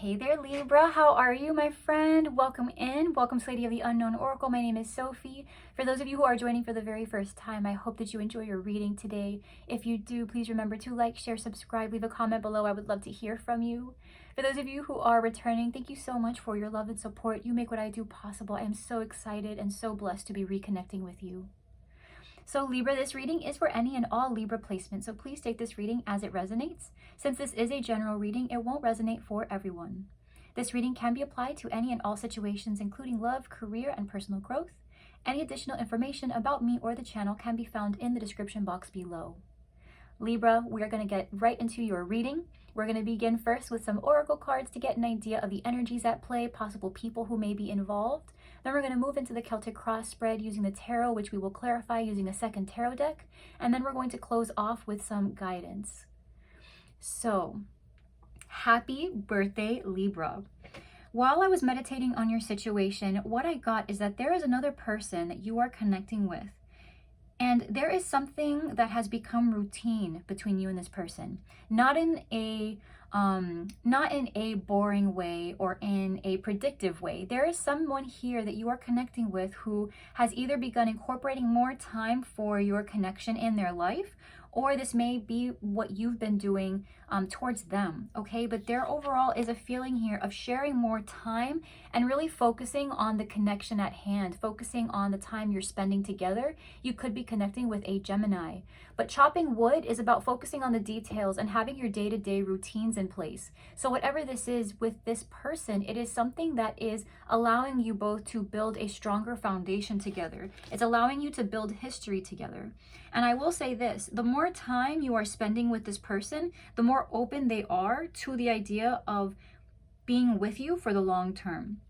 Hey there, Libra. How are you, my friend? Welcome in. Welcome to Lady of the Unknown Oracle. My name is Sophie. For those of you who are joining for the very first time, I hope that you enjoy your reading today. If you do, please remember to like, share, subscribe, leave a comment below. I would love to hear from you. For those of you who are returning, thank you so much for your love and support. You make what I do possible. I am so excited and so blessed to be reconnecting with you. So Libra, this reading is for any and all Libra placements, so please take this reading as it resonates. Since this is a general reading, it won't resonate for everyone. This reading can be applied to any and all situations, including love, career, and personal growth. Any additional information about me or the channel can be found in the description box below. Libra, we're going to get right into your reading. We're going to begin first with some oracle cards to get an idea of the energies at play, possible people who may be involved. Then we're going to move into the Celtic cross spread using the tarot, which we will clarify using a second tarot deck. And then we're going to close off with some guidance. So, happy birthday, Libra. While I was meditating on your situation, what I got is that there is another person that you are connecting with. And there is something that has become routine between you and this person. Not in a boring way or in a predictive way. There is someone here that you are connecting with who has either begun incorporating more time for your connection in their life, or this may be what you've been doing towards them, okay? But there overall is a feeling here of sharing more time and really focusing on the connection at hand, focusing on the time you're spending together. You could be connecting with a Gemini. But chopping wood is about focusing on the details and having your day-to-day routines in place. So whatever this is with this person, it is something that is allowing you both to build a stronger foundation together. It's allowing you to build history together. And I will say this, the more time you are spending with this person, the more open they are to the idea of being with you for the long term.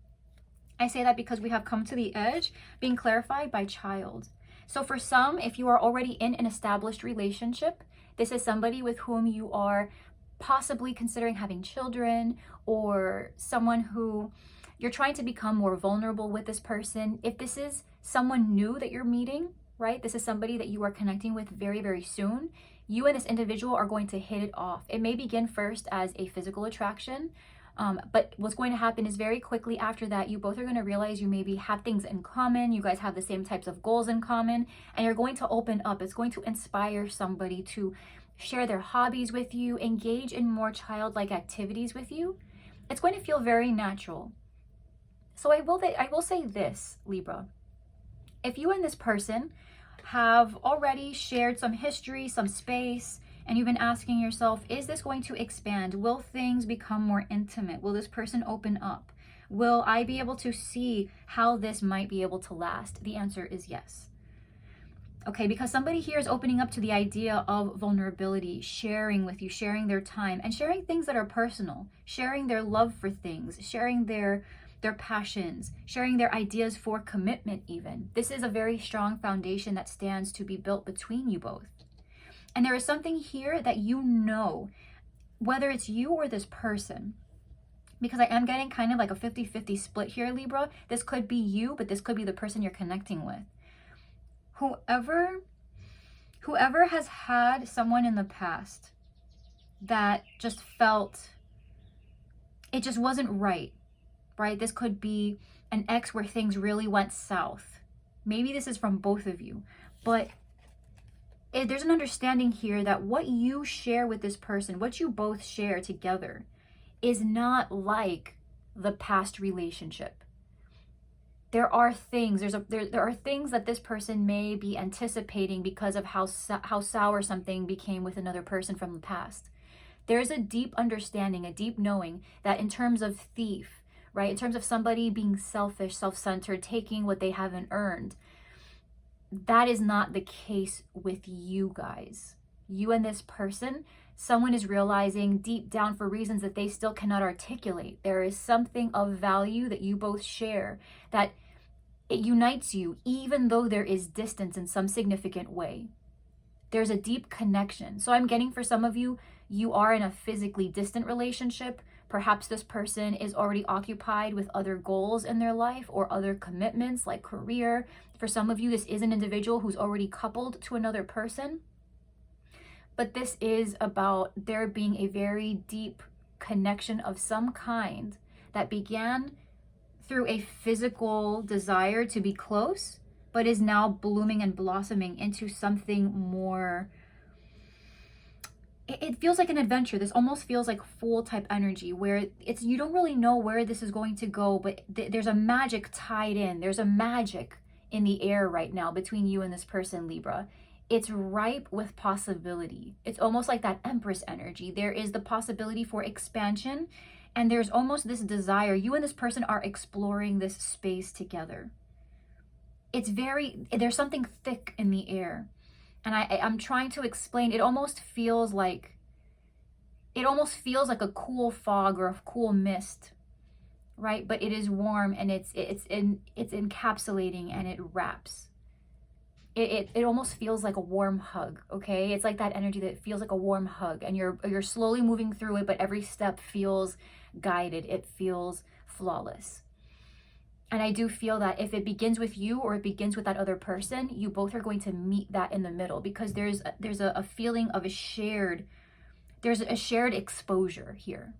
I say that because we have come to the edge being clarified by child. So for some, if you are already in an established relationship, this is somebody with whom you are possibly considering having children, or someone who you're trying to become more vulnerable with this person. If this is someone new that you're meeting, right? This is somebody that you are connecting with very, very soon. You and this individual are going to hit it off. It may begin first as a physical attraction, but what's going to happen is very quickly after that, you both are going to realize you maybe have things in common. You guys have the same types of goals in common, and you're going to open up. It's going to inspire somebody to share their hobbies with you, engage in more childlike activities with you. It's going to feel very natural. So I will say this, Libra. If you and this person have already shared some history, some space, and you've been asking yourself, is this going to expand? Will things become more intimate? Will this person open up? Will I be able to see how this might be able to last? The answer is yes. Okay, because somebody here is opening up to the idea of vulnerability, sharing with you, sharing their time, and sharing things that are personal, sharing their love for things, sharing their passions, sharing their ideas for commitment even. This is a very strong foundation that stands to be built between you both. And there is something here that you know, whether it's you or this person, because I am getting kind of like a 50-50 split here, Libra. This could be you, but this could be the person you're connecting with. Whoever has had someone in the past that just felt it just wasn't right? This could be an ex where things really went south. Maybe this is from both of you, but there's an understanding here that what you share with this person, what you both share together, is not like the past relationship. There are things, there are things that this person may be anticipating because of how sour something became with another person from the past. There's a deep understanding, a deep knowing that in terms of thief, right? In terms of somebody being selfish, self-centered, taking what they haven't earned, that is not the case with you guys. You and this person, someone is realizing deep down for reasons that they still cannot articulate. There is something of value that you both share, that it unites you, even though there is distance in some significant way. There's a deep connection. So I'm getting for some of you, you are in a physically distant relationship. Perhaps this person is already occupied with other goals in their life or other commitments like career. For some of you, this is an individual who's already coupled to another person. But this is about there being a very deep connection of some kind that began through a physical desire to be close, but is now blooming and blossoming into something more. It feels like an adventure. This almost feels like Fool type energy where it's, you don't really know where this is going to go, but there's a magic tied in. There's a magic in the air right now between you and this person, Libra. It's ripe with possibility. It's almost like that Empress energy. There is the possibility for expansion, and there's almost this desire. You and this person are exploring this space together. There's something thick in the air. And I'm trying to explain, it almost feels like a cool fog or a cool mist, right? But it is warm, and it's encapsulating, and it wraps. It almost feels like a warm hug, okay? It's like that energy that feels like a warm hug, and you're slowly moving through it, but every step feels guided. It feels flawless. And I do feel that if it begins with you or it begins with that other person, you both are going to meet that in the middle, because there's a feeling of there's a shared exposure here,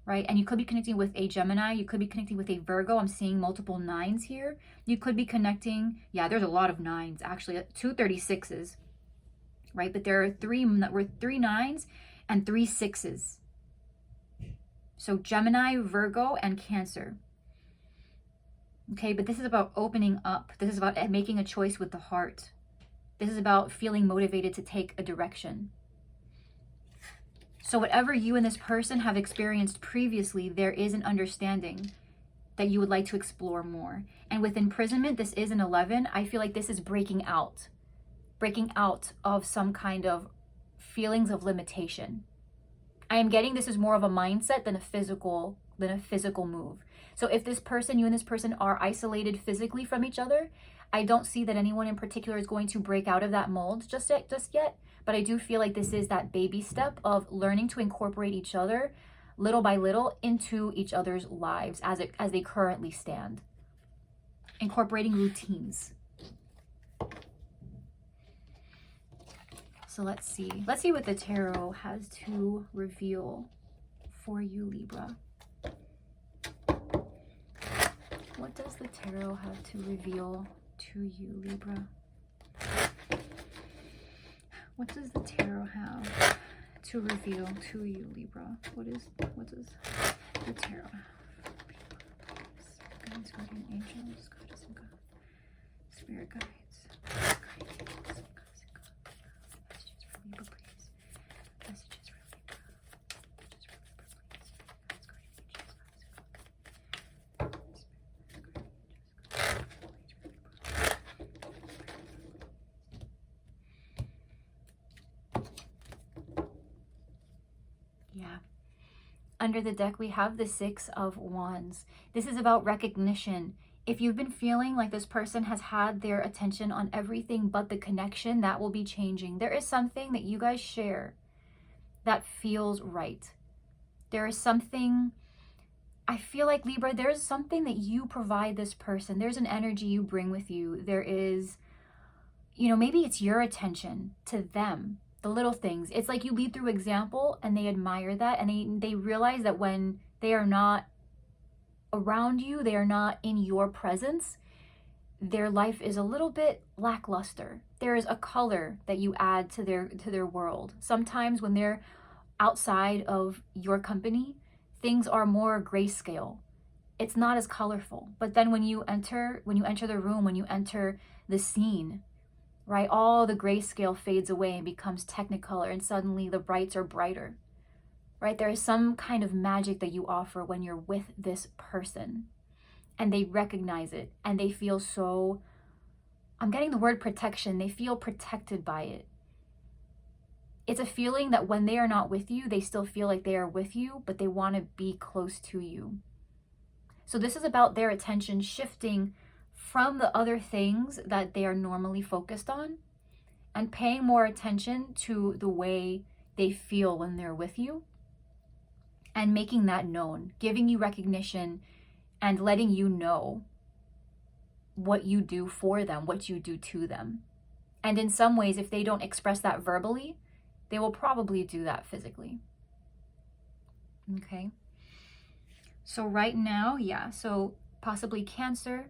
right? And you could be connecting with a Gemini, you could be connecting with a Virgo. I'm seeing multiple 9s here. You could be connecting, yeah, there's a lot of 9s, actually, 2 36s, right? But there are 3 9s and 3 6s. So Gemini, Virgo, and Cancer. Okay, but this is about opening up. This is about making a choice with the heart. This is about feeling motivated to take a direction. So whatever you and this person have experienced previously, there is an understanding that you would like to explore more. And with imprisonment, this is an 11. I feel like this is breaking out of some kind of feelings of limitation. I am getting this is more of a mindset than a physical move. So if this person, you and this person are isolated physically from each other, I don't see that anyone in particular is going to break out of that mold just yet. But I do feel like this is that baby step of learning to incorporate each other little by little into each other's lives as they currently stand. Incorporating routines. So let's see what the tarot has to reveal for you, Libra. What does the tarot have to reveal to you, Libra? What does the tarot have to reveal to you, Libra? What does the tarot have? Guides, guardian angels, goddess and God, spirit guides, messages for Libra, please. Messages for Libra. Messages for Libra, please. Guides, guardian angels, goddess and God. Yeah. Under the deck, we have the 6 of Wands. This is about recognition. If you've been feeling like this person has had their attention on everything but the connection, that will be changing. There is something that you guys share that feels right. There is something, I feel like, Libra, there's something that you provide this person. There's an energy you bring with you. There is, maybe it's your attention to them. The little things. It's like you lead through example, and they admire that, and they realize that when they are not around you, they are not in your presence, their life is a little bit lackluster. There is a color that you add to their world. Sometimes when they're outside of your company, things are more grayscale. It's not as colorful. But then when you enter the room, when you enter the scene, right, all the grayscale fades away and becomes technicolor, and suddenly the brights are brighter, right? There is some kind of magic that you offer when you're with this person, and they recognize it, and they feel so, I'm getting the word protection, they feel protected by it. It's a feeling that when they are not with you, they still feel like they are with you, but they want to be close to you. So this is about their attention shifting from the other things that they are normally focused on and paying more attention to the way they feel when they're with you, and making that known, giving you recognition and letting you know what you do for them, what you do to them. And in some ways, if they don't express that verbally, they will probably do that physically. Okay. So right now, yeah, so possibly Cancer.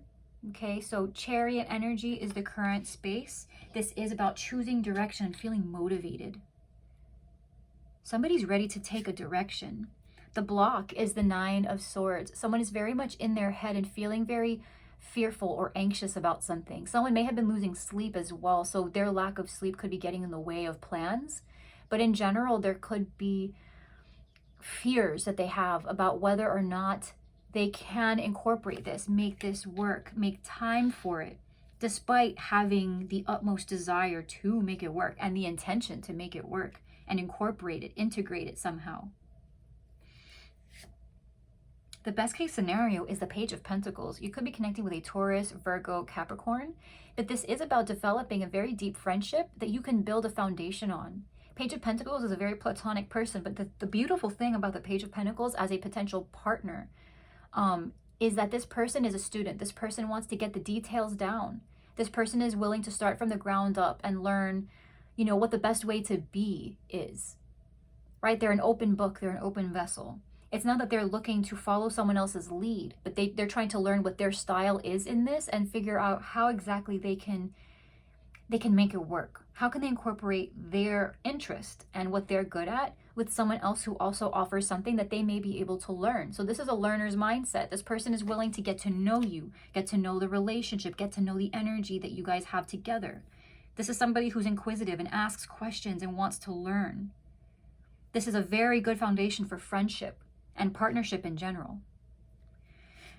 Okay, so Chariot energy is the current space. This is about choosing direction and feeling motivated. Somebody's ready to take a direction. The block is the Nine of Swords. Someone is very much in their head and feeling very fearful or anxious about something. Someone may have been losing sleep as well, so their lack of sleep could be getting in the way of plans. But in general, there could be fears that they have about whether or not they can incorporate this, make this work, make time for it, despite having the utmost desire to make it work and the intention to make it work and incorporate it, integrate it somehow. The best case scenario is the Page of Pentacles. You could be connecting with a Taurus, Virgo, Capricorn, but this is about developing a very deep friendship that you can build a foundation on. Page of Pentacles is a very platonic person, but the beautiful thing about the Page of Pentacles as a potential partner is that this person is a student. This person wants to get the details down. This person is willing to start from the ground up and learn, what the best way to be is, right? They're an open book. They're an open vessel. It's not that they're looking to follow someone else's lead, but they're trying to learn what their style is in this and figure out how exactly they can make it work. How can they incorporate their interest and what they're good at with someone else who also offers something that they may be able to learn? So this is a learner's mindset. This person is willing to get to know you, get to know the relationship, get to know the energy that you guys have together. This is somebody who's inquisitive and asks questions and wants to learn. This is a very good foundation for friendship and partnership in general.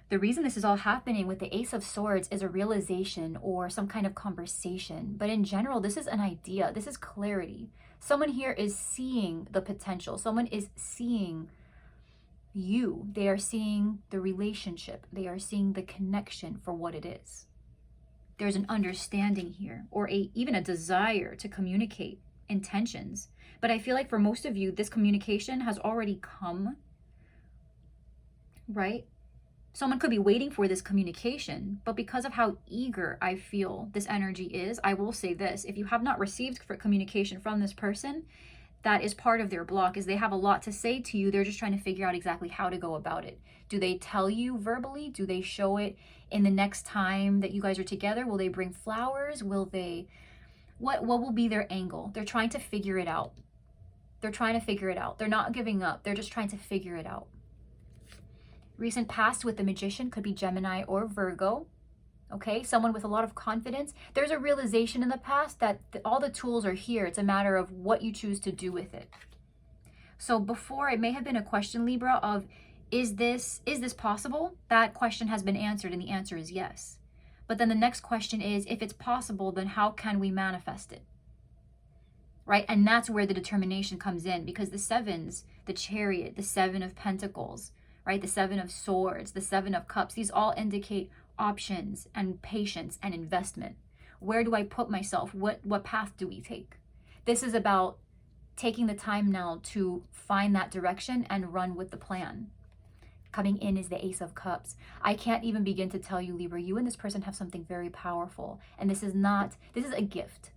The reason this is all happening with the Ace of Swords is a realization or some kind of conversation. But in general, this is an idea. This is clarity. Someone here is seeing the potential. Someone is seeing you. They are seeing the relationship. They are seeing the connection for what it is. There's an understanding here, or even a desire to communicate intentions. But I feel like for most of you, this communication has already come, right? Someone could be waiting for this communication, but because of how eager I feel this energy is, I will say this: if you have not received communication from this person, that is part of their block, is they have a lot to say to you. They're just trying to figure out exactly how to go about it. Do they tell you verbally? Do they show it in the next time that you guys are together? Will they bring flowers? Will they, what will be their angle? They're trying to figure it out. They're trying to figure it out. They're not giving up. They're just trying to figure it out. Recent past with the Magician could be Gemini or Virgo. Okay, someone with a lot of confidence. There's a realization in the past that all the tools are here. It's a matter of what you choose to do with it. So before, it may have been a question, Libra, of is this possible? That question has been answered, and the answer is yes. But then the next question is, if it's possible, then how can we manifest it? Right? And that's where the determination comes in, because the sevens, the Chariot, the Seven of Pentacles, right? The Seven of Swords, the Seven of Cups, these all indicate options and patience and investment. Where do I put myself? What path do we take? This is about taking the time now to find that direction and run with the plan. Coming in is the Ace of Cups. I can't even begin to tell you, Libra, you and this person have something very powerful. And this is a gift.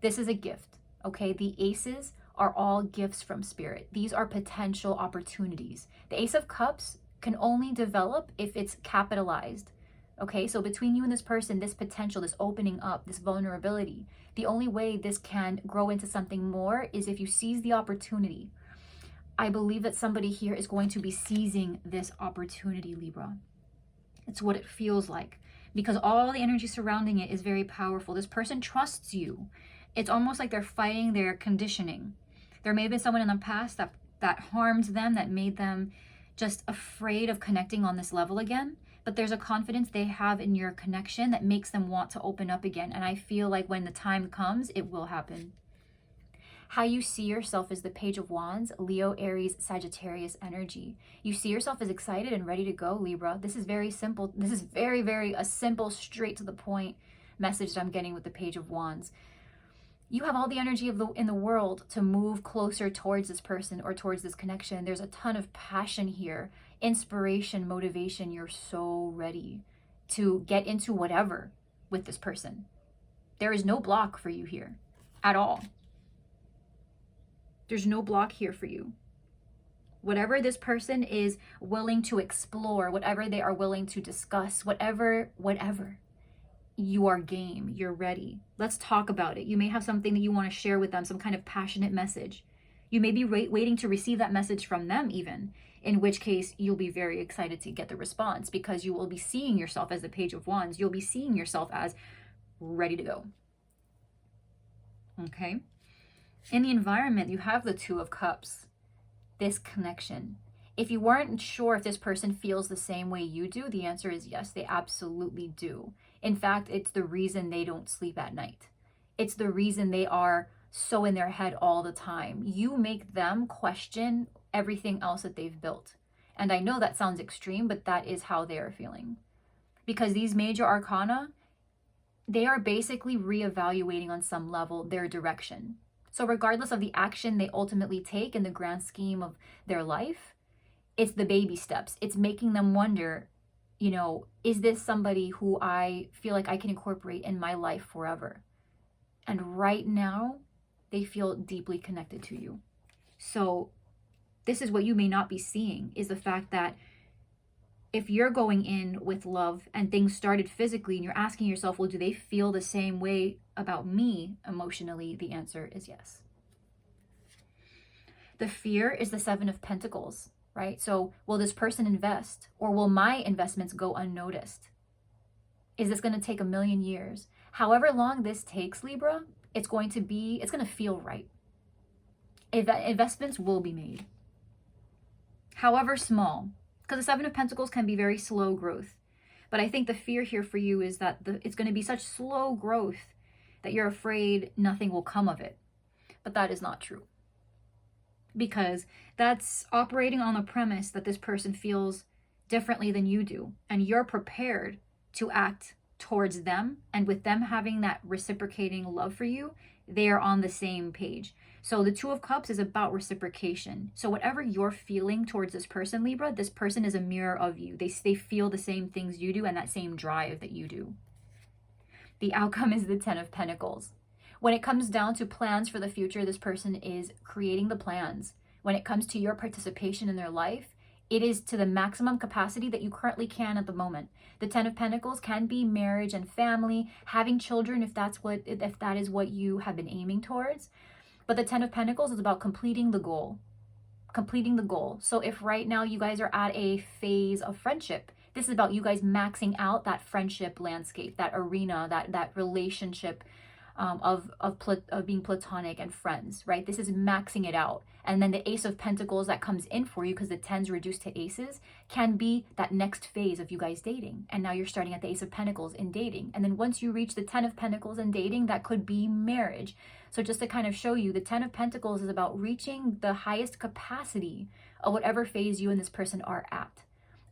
This is a gift, okay? The aces are all gifts from spirit. These are potential opportunities. The Ace of Cups can only develop if it's capitalized. Okay, so between you and this person, this potential, this opening up, this vulnerability, the only way this can grow into something more is if you seize the opportunity. I believe that somebody here is going to be seizing this opportunity, Libra. It's what it feels like, because all the energy surrounding it is very powerful. This person trusts you. It's almost like they're fighting their conditioning. There may have been someone in the past that harmed them, that made them just afraid of connecting on this level again. But there's a confidence they have in your connection that makes them want to open up again. And I feel like when the time comes, it will happen. How you see yourself is the Page of Wands, Leo, Aries, Sagittarius energy. You see yourself as excited and ready to go, Libra. This is very simple. This is very, very a simple, straight to the point message that I'm getting with the Page of Wands. You have all the energy in the world to move closer towards this person or towards this connection. There's a ton of passion here, inspiration, motivation. You're so ready to get into whatever with this person. There is no block for you here at all. There's no block here for you. Whatever this person is willing to explore, whatever they are willing to discuss, whatever, you are game, you're ready. Let's talk about it. You may have something that you want to share with them, some kind of passionate message. You may be waiting to receive that message from them even, in which case you'll be very excited to get the response, because you will be seeing yourself as the Page of Wands. You'll be seeing yourself as ready to go. Okay? In the environment, you have the Two of Cups, this connection. If you weren't sure if this person feels the same way you do, the answer is yes, they absolutely do. In fact, it's the reason they don't sleep at night. It's the reason they are so in their head all the time. You make them question everything else that they've built. And I know that sounds extreme, but that is how they are feeling. Because these major arcana, they are basically reevaluating on some level their direction. So regardless of the action they ultimately take in the grand scheme of their life, it's the baby steps. It's making them wonder, you know, is this somebody who I feel like I can incorporate in my life forever? And right now, they feel deeply connected to you. So this is what you may not be seeing, is the fact that if you're going in with love and things started physically and you're asking yourself, well, do they feel the same way about me emotionally? The answer is yes. The fear is the Seven of Pentacles, right? So will this person invest, or will my investments go unnoticed? Is this going to take 1,000,000 years? However long this takes, Libra, it's going to feel right. Investments will be made. However small, because the Seven of Pentacles can be very slow growth. But I think the fear here for you is that it's going to be such slow growth that you're afraid nothing will come of it. But that is not true. Because that's operating on the premise that this person feels differently than you do. And you're prepared to act towards them. And with them having that reciprocating love for you, they are on the same page. So the Two of Cups is about reciprocation. So whatever you're feeling towards this person, Libra, this person is a mirror of you. They feel the same things you do and that same drive that you do. The outcome is the Ten of Pentacles. When it comes down to plans for the future, this person is creating the plans. When it comes to your participation in their life, it is to the maximum capacity that you currently can at the moment. The Ten of Pentacles can be marriage and family, having children if that is what you have been aiming towards. But the Ten of Pentacles is about completing the goal. Completing the goal. So if right now you guys are at a phase of friendship, this is about you guys maxing out that friendship landscape, that arena, that relationship of being platonic and friends, right? This is maxing it out. And then the Ace of Pentacles that comes in for you, because the tens reduced to aces, can be that next phase of you guys dating. And now you're starting at the Ace of Pentacles in dating. And then once you reach the Ten of Pentacles in dating, that could be marriage. So just to kind of show you, the Ten of Pentacles is about reaching the highest capacity of whatever phase you and this person are at.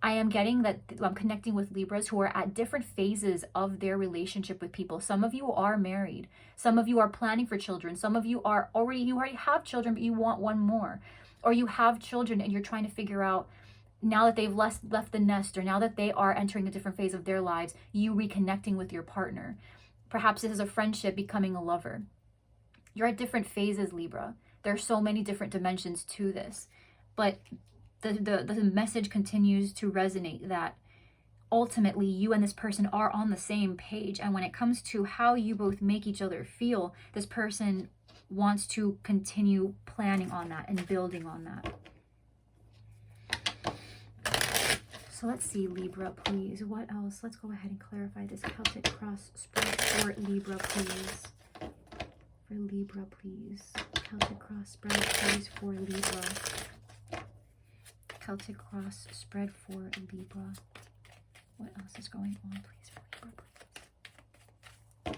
I am getting that I'm connecting with Libras who are at different phases of their relationship with people. Some of you are married. Some of you are planning for children. Some of you already have children, but you want one more. Or you have children and you're trying to figure out, now that they've left the nest, or now that they are entering a different phase of their lives, you reconnecting with your partner. Perhaps this is a friendship becoming a lover. You're at different phases, Libra. There are so many different dimensions to this. But the message continues to resonate that ultimately you and this person are on the same page. And when it comes to how you both make each other feel, this person wants to continue planning on that and building on that. So let's see, Libra, please. What else? Let's go ahead and clarify this Celtic cross spread for Libra, please. For Libra, please. Celtic cross spread, please, for Libra. Celtic cross spread for Libra. What else is going on, please, for Libra, please?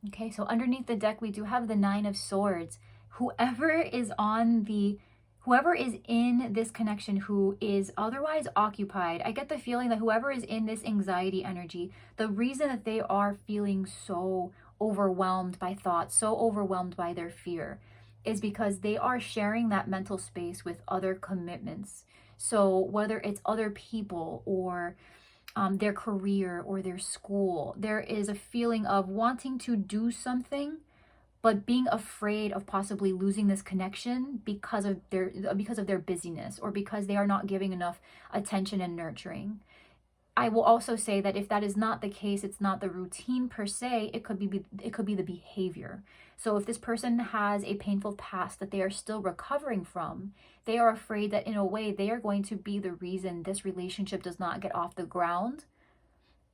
Okay, so underneath the deck, we do have the Nine of Swords. Whoever is in this connection who is otherwise occupied, I get the feeling that whoever is in this anxiety energy, the reason that they are feeling so overwhelmed by thoughts, so overwhelmed by their fear, is because they are sharing that mental space with other commitments. So whether it's other people or their career or their school. There is a feeling of wanting to do something, but being afraid of possibly losing this connection because of their busyness, or because they are not giving enough attention and nurturing. I will also say that if that is not the case, it's not the routine per se, it could be the behavior. So if this person has a painful past that they are still recovering from, they are afraid that in a way they are going to be the reason this relationship does not get off the ground,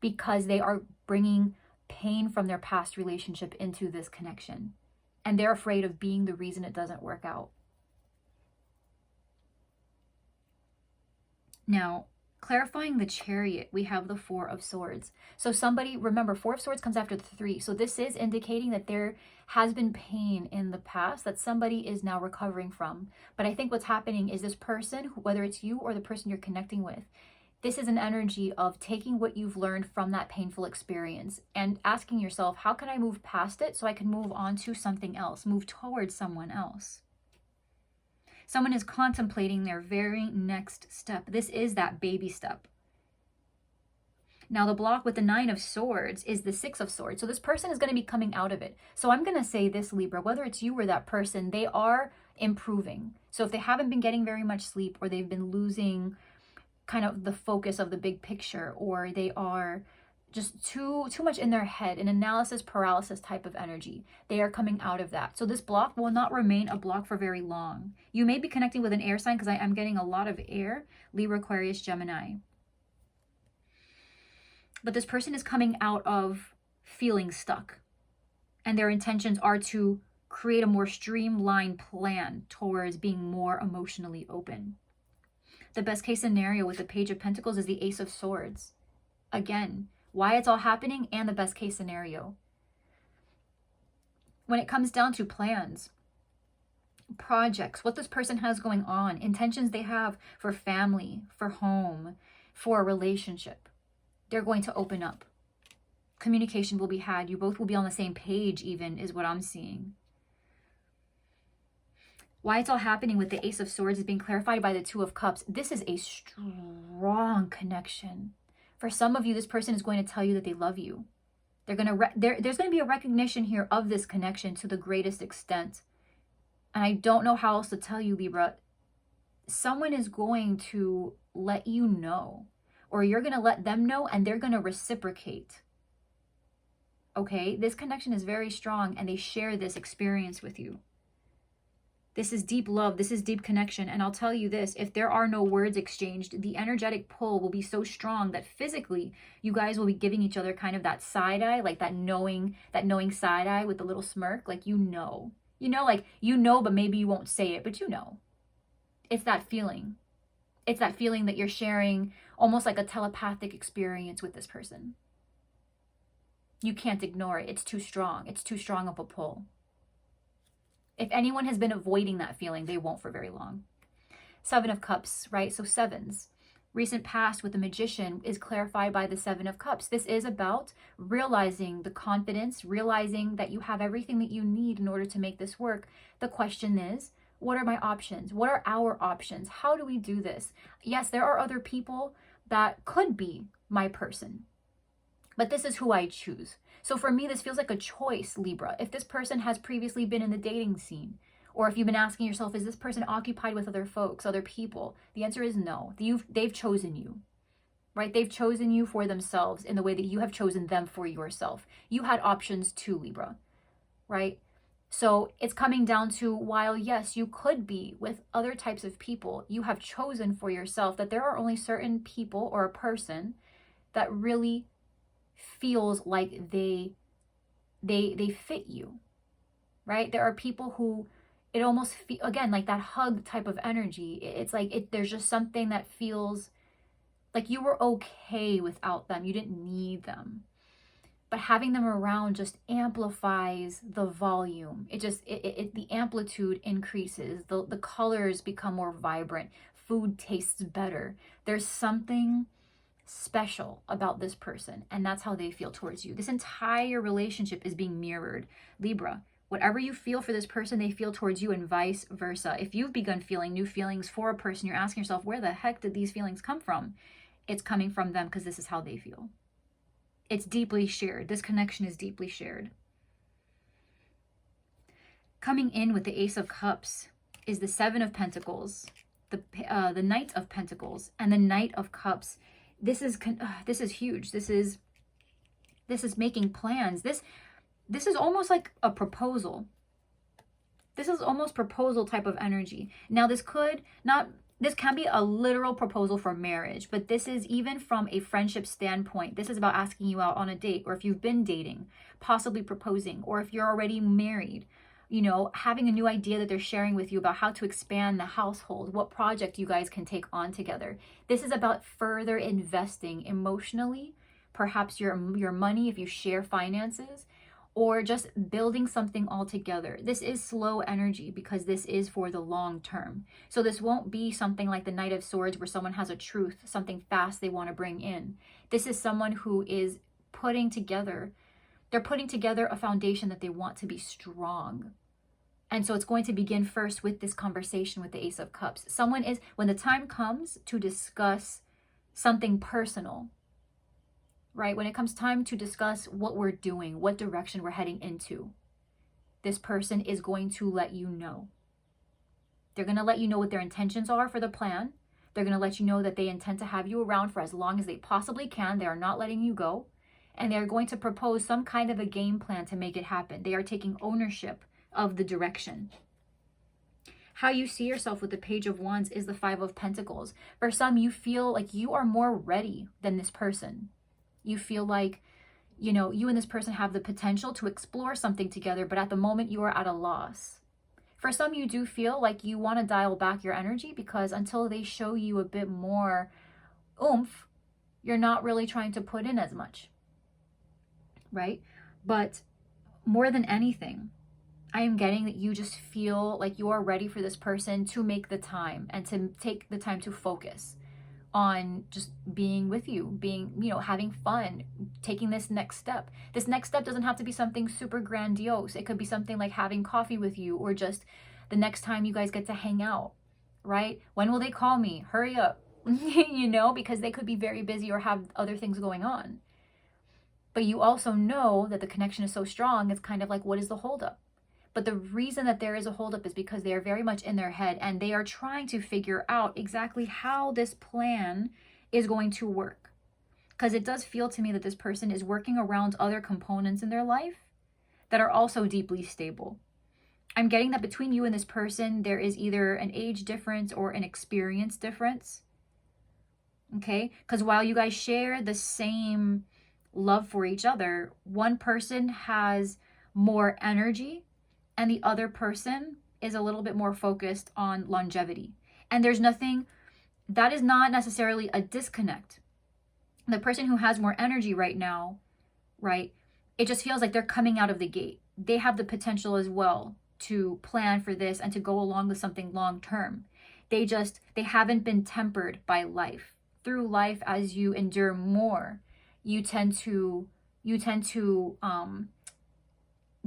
because they are bringing pain from their past relationship into this connection. And they're afraid of being the reason it doesn't work out. Now, clarifying the Chariot, we have the Four of Swords. So somebody, remember, Four of Swords comes after the 3. So this is indicating that there has been pain in the past that somebody is now recovering from. But I think what's happening is this person, whether it's you or the person you're connecting with, this is an energy of taking what you've learned from that painful experience and asking yourself, how can I move past it so I can move on to something else, move towards someone else? Someone is contemplating their very next step. This is that baby step. Now the block with the 9 of Swords is the 6 of Swords. So this person is going to be coming out of it. So I'm going to say this, Libra, whether it's you or that person, they are improving. So if they haven't been getting very much sleep, or they've been losing kind of the focus of the big picture, or they are just too much in their head, an analysis paralysis type of energy, they are coming out of that. So this block will not remain a block for very long. You may be connecting with an air sign, because I am getting a lot of air, Libra, Aquarius, Gemini. But this person is coming out of feeling stuck, and their intentions are to create a more streamlined plan towards being more emotionally open. The best case scenario with the Page of Pentacles is the Ace of Swords. Again, why it's all happening and the best case scenario. When it comes down to plans, projects, what this person has going on, intentions they have for family, for home, for a relationship, they're going to open up. Communication will be had. You both will be on the same page even, is what I'm seeing. Why it's all happening with the Ace of Swords is being clarified by the 2 of Cups. This is a strong connection. For some of you, this person is going to tell you that they love you. There's going to be a recognition here of this connection to the greatest extent. And I don't know how else to tell you, Libra. Someone is going to let you know, or you're going to let them know, and they're going to reciprocate. Okay? This connection is very strong, and they share this experience with you. This is deep love. This is deep connection. And I'll tell you this, if there are no words exchanged, the energetic pull will be so strong that physically you guys will be giving each other kind of that side eye, like that knowing side eye with the little smirk, like but maybe you won't say it, but you know. It's that feeling. It's that feeling that you're sharing almost like a telepathic experience with this person. You can't ignore it. It's too strong. It's too strong of a pull. If anyone has been avoiding that feeling, they won't for very long. 7 of Cups, right? So 7s. Recent past with the Magician is clarified by the 7 of Cups. This is about realizing the confidence, realizing that you have everything that you need in order to make this work. The question is, what are my options? What are our options? How do we do this? Yes, there are other people that could be my person, but this is who I choose. So for me, this feels like a choice, Libra. If this person has previously been in the dating scene, or if you've been asking yourself, is this person occupied with other folks, other people? The answer is no. They've chosen you, right? They've chosen you for themselves in the way that you have chosen them for yourself. You had options too, Libra, right? So it's coming down to, while yes, you could be with other types of people, you have chosen for yourself that there are only certain people or a person that really feels like they fit you, right? There are people who it almost again, like that hug type of energy. It's like there's just something that feels like you were okay without them. You didn't need them, but having them around just amplifies the volume. The amplitude increases. The colors become more vibrant. Food tastes better. There's something special about this person, and that's how they feel towards you. This entire relationship is being mirrored, Libra. Whatever you feel for this person, they feel towards you, and vice versa. If you've begun feeling new feelings for a person, you're asking yourself, where the heck did these feelings come from? it's coming from them because this is how they feel. It's deeply shared. This connection is deeply shared. Coming in with the Ace of Cups is the Seven of Pentacles, the Knight of Pentacles, and the Knight of Cups. This is huge. This is making plans. This is almost like a proposal. This is almost proposal type of energy. Now, this can be a literal proposal for marriage, but this is even from a friendship standpoint. This is about asking you out on a date, or if you've been dating, possibly proposing, or if you're already married, you know, having a new idea that they're sharing with you about how to expand the household, what project you guys can take on together. This is about further investing emotionally, perhaps your money if you share finances, or just building something all together. This is slow energy because this is for the long term. So this won't be something like the Knight of Swords where someone has a truth, something fast they want to bring in. This is someone who is putting together a foundation that they want to be strong. And so it's going to begin first with this conversation with the Ace of Cups. When the time comes to discuss something personal, right? When it comes time to discuss what we're doing, what direction we're heading into, this person is going to let you know. They're going to let you know what their intentions are for the plan. They're going to let you know that they intend to have you around for as long as they possibly can. They are not letting you go. And they're going to propose some kind of a game plan to make it happen. They are taking ownership of the direction. How you see yourself with the Page of Wands is the Five of Pentacles. For some, you feel like you are more ready than this person. You feel like, you know, you and this person have the potential to explore something together, but at the moment you are at a loss. For some, you do feel like you want to dial back your energy because until they show you a bit more oomph, you're not really trying to put in as much, right? But more than anything, I am getting that you just feel like you are ready for this person to make the time and to take the time to focus on just being with you, being, you know, having fun, taking this next step. This next step doesn't have to be something super grandiose. It could be something like having coffee with you, or just the next time you guys get to hang out, right? When will they call me? Hurry up, you know, because they could be very busy or have other things going on. But you also know that the connection is so strong, it's kind of like, what is the holdup? But the reason that there is a holdup is because they are very much in their head and they are trying to figure out exactly how this plan is going to work. Because it does feel to me that this person is working around other components in their life that are also deeply stable. I'm getting that between you and this person, there is either an age difference or an experience difference. Okay? Because while you guys share the same love for each other, one person has more energy and the other person is a little bit more focused on longevity. And there's nothing, that is not necessarily a disconnect. The person who has more energy right now, right, it just feels like they're coming out of the gate. They have the potential as well to plan for this and to go along with something long term. They haven't been tempered by life. Through life, as you endure more, you tend to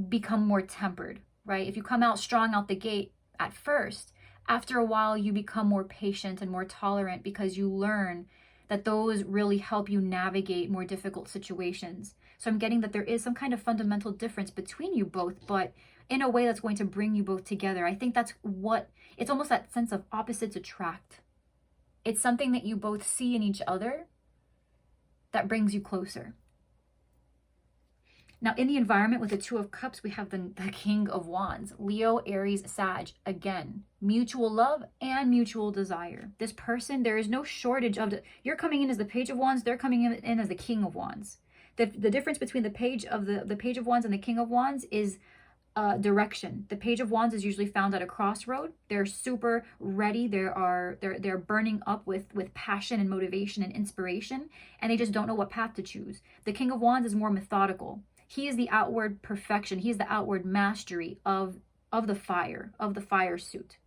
become more tempered. Right? If you come out strong out the gate at first, after a while you become more patient and more tolerant because you learn that those really help you navigate more difficult situations. So I'm getting that there is some kind of fundamental difference between you both, but in a way that's going to bring you both together. I think it's almost that sense of opposites attract. It's something that you both see in each other that brings you closer. Now, in the environment with the Two of Cups, we have the King of Wands. Leo, Aries, Sag. Again, mutual love and mutual desire. This person, there is no shortage of you're coming in as the Page of Wands, they're coming in as the King of Wands. The difference between the Page of Wands and the King of Wands is direction. The Page of Wands is usually found at a crossroad. They're super ready. They're burning up with passion and motivation and inspiration, and they just don't know what path to choose. The King of Wands is more methodical. He is the outward perfection. He is the outward mastery of the fire suit.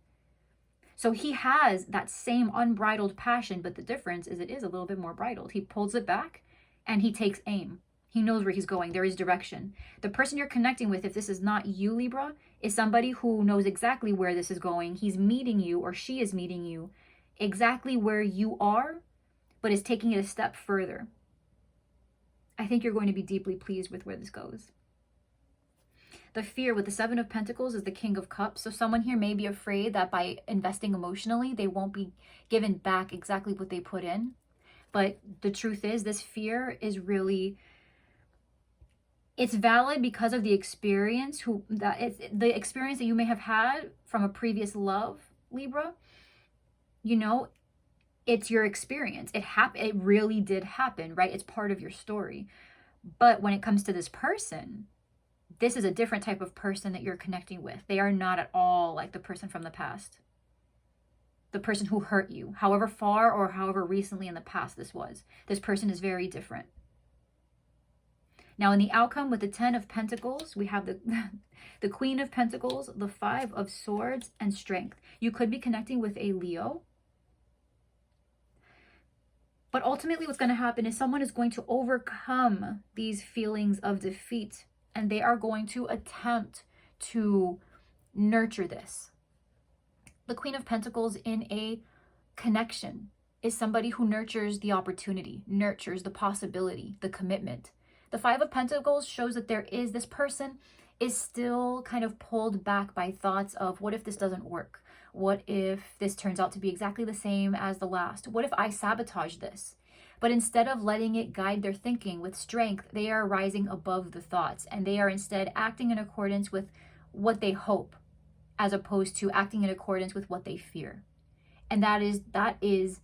So he has that same unbridled passion, but the difference is it is a little bit more bridled. He pulls it back and he takes aim. He knows where he's going. There is direction. The person you're connecting with, if this is not you, Libra, is somebody who knows exactly where this is going. He's meeting you, or she is meeting you exactly where you are, but is taking it a step further. I think you're going to be deeply pleased with where this goes. The fear with the Seven of Pentacles is the King of Cups. So someone here may be afraid that by investing emotionally, they won't be given back exactly what they put in. But the truth is, this fear is really, it's valid because of the experience, the experience that you may have had from a previous love, Libra. You know, it's your experience. It really did happen, right? It's part of your story. But when it comes to this person, this is a different type of person that you're connecting with. They are not at all like the person from the past. The person who hurt you, however far or however recently in the past this was. This person is very different. Now in the outcome with the 10 of Pentacles, we have the Queen of Pentacles, the 5 of Swords, and Strength. You could be connecting with a Leo. But ultimately what's going to happen is someone is going to overcome these feelings of defeat, and they are going to attempt to nurture this. The Queen of Pentacles in a connection is somebody who nurtures the opportunity, nurtures the possibility, the commitment. The 5 of Pentacles shows that this person is still kind of pulled back by thoughts of, what if this doesn't work? What if this turns out to be exactly the same as the last? What if I sabotage this? But instead of letting it guide their thinking with strength, they are rising above the thoughts, and they are instead acting in accordance with what they hope, as opposed to acting in accordance with what they fear. And that is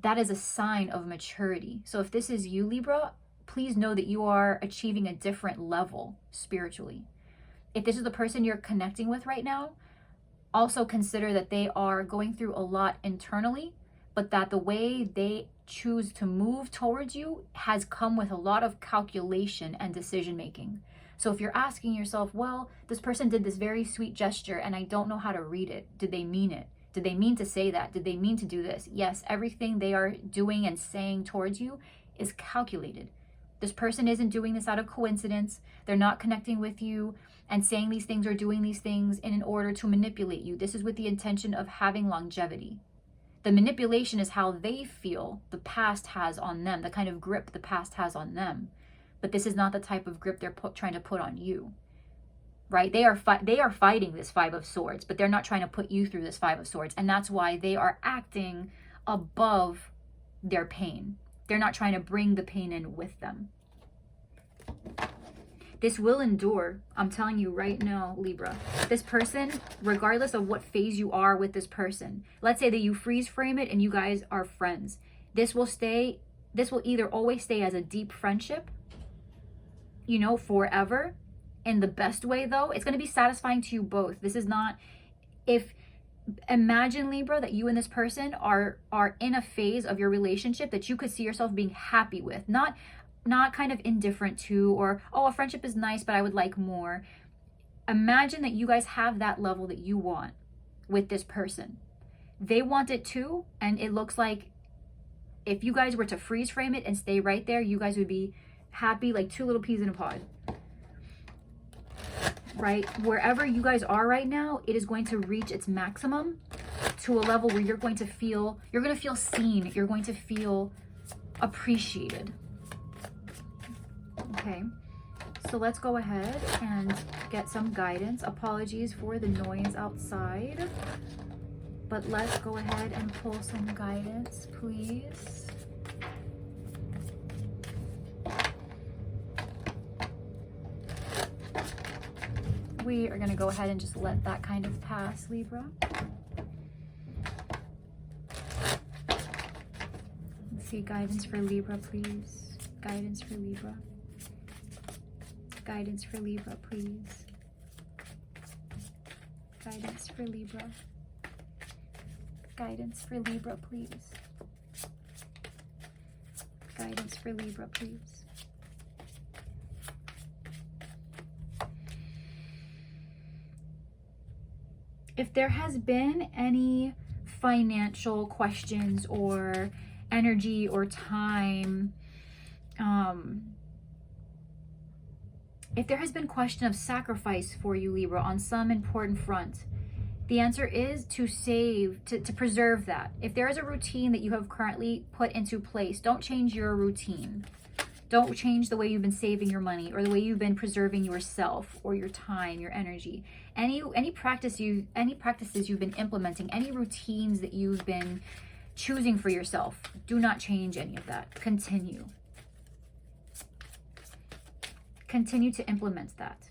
a sign of maturity. So if this is you, Libra, please know that you are achieving a different level spiritually. If this is the person you're connecting with right now, also consider that they are going through a lot internally, but that the way they choose to move towards you has come with a lot of calculation and decision making. So if you're asking yourself, well, this person did this very sweet gesture and I don't know how to read it. Did they mean it? Did they mean to say that? Did they mean to do this? Yes, everything they are doing and saying towards you is calculated. This person isn't doing this out of coincidence. They're not connecting with you and saying these things or doing these things in order to manipulate you. This is with the intention of having longevity. The manipulation is how they feel the past has on them, the kind of grip the past has on them. But this is not the type of grip they're trying to put on you, right? They are fighting this 5 of Swords, but they're not trying to put you through this 5 of Swords. And that's why they are acting above their pain. They're not trying to bring the pain in with them. This will endure. I'm telling you right now, Libra. This person, regardless of what phase you are with this person, let's say that you freeze frame it and you guys are friends. This will either always stay as a deep friendship, you know, forever. In the best way though, it's going to be satisfying to you both. This is not, imagine, Libra, that you and this person are in a phase of your relationship that you could see yourself being happy with, not kind of indifferent to, or, oh, a friendship is nice, but I would like more. Imagine that you guys have that level that you want with this person. They want it too, and it looks like if you guys were to freeze frame it and stay right there, you guys would be happy like 2 little peas in a pod. Right? Wherever you guys are right now, it is going to reach its maximum to a level where you're going to feel seen, you're going to feel appreciated. Okay, so let's go ahead and get some guidance. Apologies for the noise outside, but let's go ahead and pull some guidance, please. We are going to go ahead and just let that kind of pass, Libra. Let's see, guidance for Libra, please. Guidance for Libra. Guidance for Libra, please. Guidance for Libra. Guidance for Libra, please. Guidance for Libra, please. If there has been any financial questions or energy or time, if there has been question of sacrifice for you, Libra, on some important front, The answer is to save, to preserve that. If there is a routine that you have currently put into place, don't change your routine. Don't change the way you've been saving your money or the way you've been preserving yourself or your time, your energy. Any practices you've been implementing, any routines that you've been choosing for yourself, do not change any of that. Continue to implement that.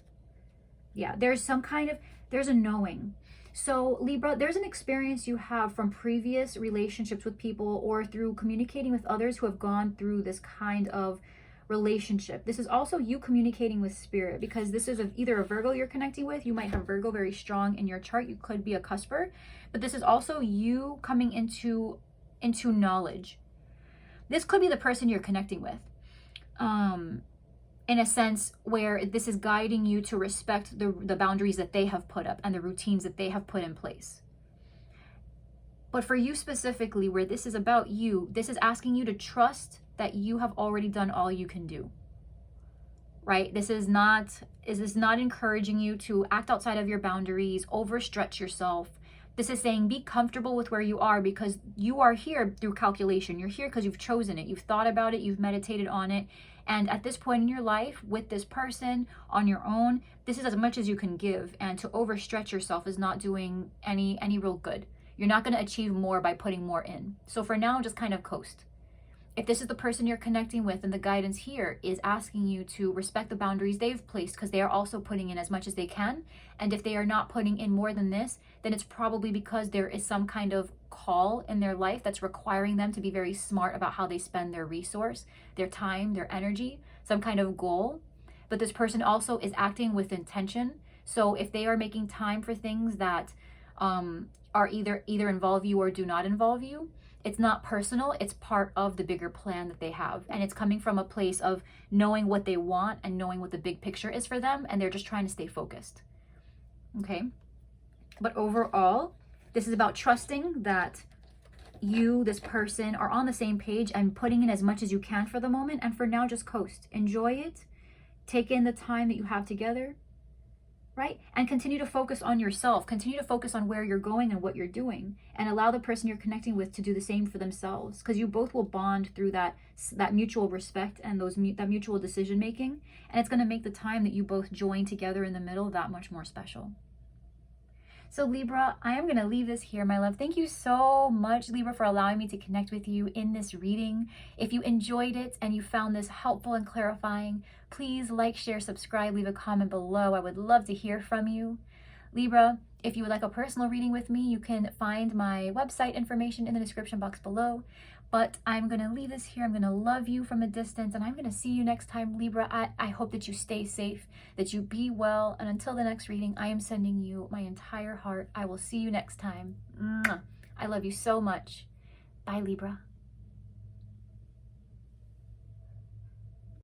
Yeah, there's a knowing. So Libra, there's an experience you have from previous relationships with people or through communicating with others who have gone through this kind of relationship. This is also you communicating with spirit, because this is either a Virgo you're connecting with. You might have Virgo very strong in your chart. You could be a cusper, but this is also you coming into knowledge. This could be the person you're connecting with. In a sense where this is guiding you to respect the boundaries that they have put up and the routines that they have put in place. But for you specifically, where this is about you, this is asking you to trust that you have already done all you can do, right? This is not encouraging you to act outside of your boundaries, overstretch yourself. This is saying be comfortable with where you are, because you are here through calculation. You're here because you've chosen it. You've thought about it. You've meditated on it. And at this point in your life, with this person, on your own, this is as much as you can give. And to overstretch yourself is not doing any real good. You're not going to achieve more by putting more in. So for now, just kind of coast. If this is the person you're connecting with, and the guidance here is asking you to respect the boundaries they've placed, because they are also putting in as much as they can. And if they are not putting in more than this, then it's probably because there is some kind of call in their life that's requiring them to be very smart about how they spend their resource, their time, their energy, some kind of goal. But this person also is acting with intention. So if they are making time for things that are either involve you or do not involve you, it's not personal. It's part of the bigger plan that they have. And it's coming from a place of knowing what they want and knowing what the big picture is for them. And they're just trying to stay focused. Okay. But overall, this is about trusting that you, this person, are on the same page and putting in as much as you can for the moment. And for now, just coast. Enjoy it. Take in the time that you have together. Right? And continue to focus on yourself. Continue to focus on where you're going and what you're doing, and allow the person you're connecting with to do the same for themselves, because you both will bond through that mutual respect and that mutual decision making, and it's going to make the time that you both join together in the middle that much more special. So Libra, I am going to leave this here, my love. Thank you so much, Libra, for allowing me to connect with you in this reading. If you enjoyed it and you found this helpful and clarifying, please like, share, subscribe, leave a comment below. I would love to hear from you. Libra, if you would like a personal reading with me, you can find my website information in the description box below. But I'm going to leave this here. I'm going to love you from a distance, and I'm going to see you next time, Libra. I hope that you stay safe, that you be well. And until the next reading, I am sending you my entire heart. I will see you next time. Mwah. I love you so much. Bye, Libra.